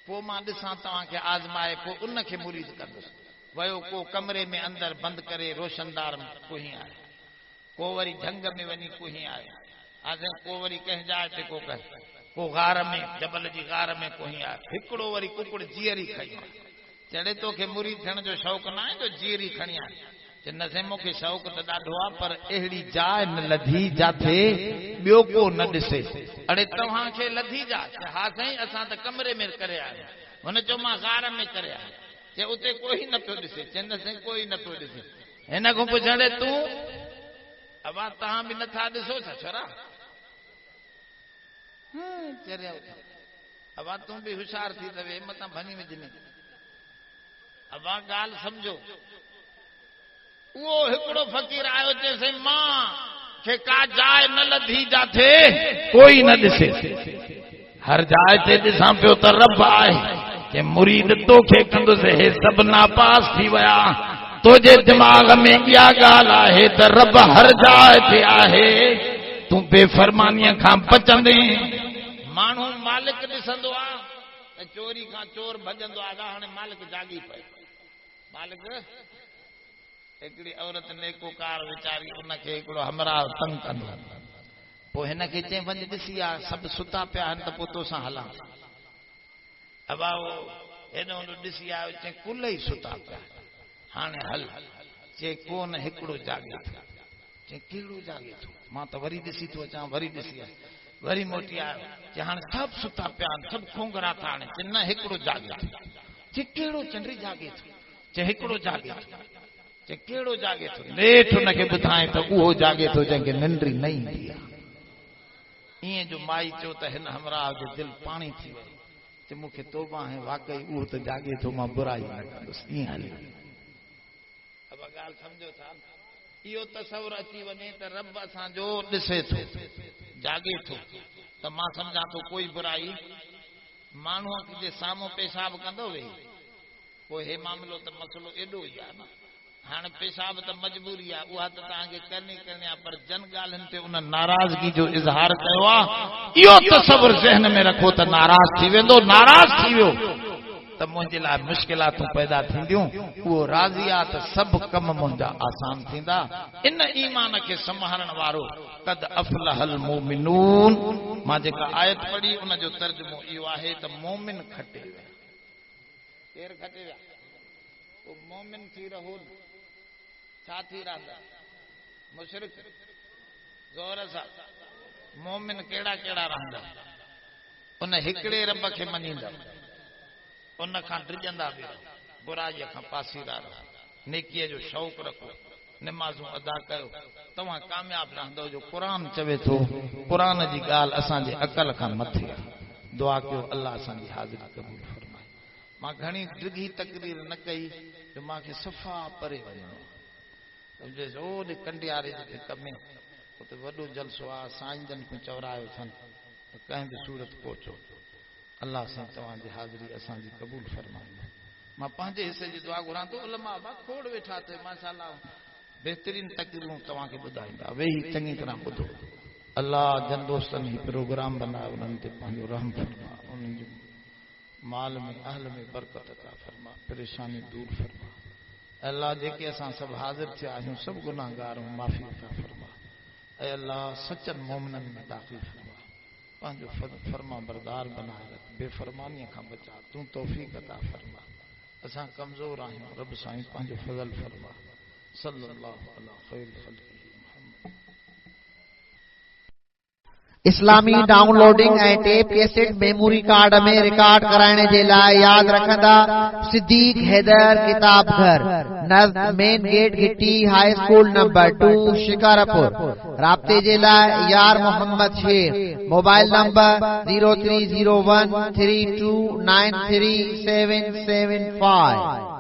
पोइ मां ॾिसां तव्हांखे आज़माए, पोइ उनखे मुरीद कंदुसि। वियो को कमरे में अंदरि बंदि करे रोशनदार कुही आहे, को वरी झंग में वञी कुही आहे, को वरी कंहिं जाइ ते को गार में, जबल जी गार में कुही आहे। हिकिड़ो वरी कुकुड़ जीअरी खणी आहे। चढ़े तोखे मुरीद थियण जो शौक़ु न आहे जो जीअरी खणी आहे? चए न साईं मूंखे शौक़ु त ॾाढो आहे, पर अहिड़ी जाइ न लधी जिथे ॿियो को न ॾिसे। अड़े तव्हांखे लधी जा? हा साईं असां त कमरे में करे आया। हुन चयो मां गार में करे आया। चए उते कोई न पियो ॾिसे? चए न साईं कोई न पियो ॾिसे। हिन खां पुछड़े तूं अब तव्हां बि नथा ॾिसो छा छोरा? अब तूं बि होशियार थी त वे मतां भनी विझनी। अब ॻाल्हि सम्झो, उहो हिकिड़ो फ़क़ीर आयो, चए साईं मां खे का जाइ न लधी जिथे कोई न ॾिसे, हर जाइ ते ॾिसां पियो त रब आहे। के मुरीद तोखे कंदुसि, हे सभु नापास थी विया। तुंहिंजे दिमाग़ में इहा ॻाल्हि आहे त रब हर जाइ ते आहे, तूं बेफ़रमानीअ खां बचंदे। माण्हू मालिक ॾिसंदो आहे त चोरी खां चोर भॼंदो आहे, हाणे मालिक जागी पए। मालिक हिकिड़ी औरत नेकोकार वीचारी, उनखे हिकिड़ो हमराह तंग कंदो, पोइ हिनखे चई वञ ॾिसी आ सभु सुता पिया आहिनि त पोइ तोसां हलां। अब हेॾो होॾो ॾिसी आयो, चई कुल ई सुता पिया, हाणे हल। चई कोन हिकिड़ो जागे थो। चई कहिड़ो जागे थो? मां त वरी ॾिसी थो अचां, वरी ॾिसी आयो, वरी मोटी आयो। चई हाणे सभु सुता पिया आहिनि, सभु खोंगरा था आहिनि। चई न हिकिड़ो जागे थो। चई कहिड़ो? चंडी जागे थो। चई हिकिड़ो जागे थो। चई कहिड़ो जागे थो? नेठ हुनखे ॿुधाए त उहो जागे थो जंहिंखे निंड न ईंदी आहे। ईअं जो माई चयो त हिन हमराह जो दिलि पाणी थी वई। चई मूंखे तौबा आहे, वाकई उहो त जागे थो, मां बुराई न कंदुसि। ईअं हली। अब ॻाल्हि सम्झो था? इहो तसवुरु अची वञे त रब असांजो ॾिसे थो, जागे थो, त मां सम्झां थो कोई बुराई। माण्हूअ जे साम्हूं पेशाब कंदो वेही, पोइ हे मामिलो त मसलो एॾो ई आहे न। हाणे पेशाब त मजबूरी आहे, उहा त तव्हांखे करणी करणी आहे, पर जन ॻाल्हियुनि ते उन नाराज़गी जो इज़हार कयो आहे। इहो तसवुरु ज़हन में रखो त नाराज़ थी वेंदो। नाराज़ थी वियो त मुंहिंजे लाइ मुश्किलातूं पैदा थींदियूं। उहो राज़ी आहे त सभु कम मुंहिंजा आसान थींदा। इन ईमान खे संभालण वारो कद अफलहल मोमिनून। मां जेका आयत पढ़ी उन जो तर्जुमो इहो आहे त मोमिन खटे विया। केर खटे विया? पोइ मोमिन थी रहो, छा थी रहंदा? मुशरिक। ज़ोर सां मोमिन कहिड़ा कहिड़ा रहंदा? उन हिकिड़े रब खे मञींदा, उन खां डिॼंदा बि, बुराईअ खां पासीरा रहो, नेकीअ जो शौक़ु रखो, निमाज़ूं अदा कयो, तव्हां कामयाब रहंदो। जो क़ुर चवे थो, क़ुर जी ॻाल्हि असांजे अकल खां मथे आहे। दुआ कयो अल्लाह असांजी हाज़िरी क़बूल फरमाए। मां घणी डिघी तकरीर न कई जो मूंखे सफ़ा परे वञिणो। ओॾे कंडियारे जे कमे उते वॾो जलसो आहे, साईं जन खे चवरायो अथनि त कंहिं बि सूरत पहुचो। अल्लाह साईं तव्हांजी हाज़िरी असांजी क़बूल फरमाए। मां पंहिंजे हिसे जी दुआ घुरां थो। उलमा खोड़ वेठा अथई माशाअल्लाह, बहितरीन तकरीरूं तव्हांखे ॿुधाईंदा, वेही चङी तरह ॿुधो। अल्लाह जन दोस्तनि ही प्रोग्राम बनायो, उन्हनि ते पंहिंजो रहम फरमा, उन्हनि जो माल में अहल में बरकत अता फरमा, परेशानी दूर फरमा। अल्लाह जेके असां सब हाजिर थिया आहियूं सब गुनाहगार हूं माफ़ी अता फरमा। ऐ अल्लाह सचन मोमिनन में दाखिल फरमा, पंहिंजो फरमा बरदार बनाए रख, बेफरमानी खां बचा, तू तौफीक अता फरमा। असां कमज़ोर आहियूं, रब साईं पंहिंजो फज़ल फरमा। सल्लल्लाहु अला खैर खल्क़िही मुहम्मद। इस्लामी डाउनलोडिंग ऐं टेप कैसेट मेमोरी कार्ड में रिकॉर्ड कराइण जे लाइ यादि रखंदा सिद्दीक हैदर किताब घर, नज़द मेन गेट गिट्टी हाई स्कूल नंबर 2 शिकारपुर। राब्ते जे लाइ यार मोहम्मद शेख, मोबाइल नंबर 030132933775।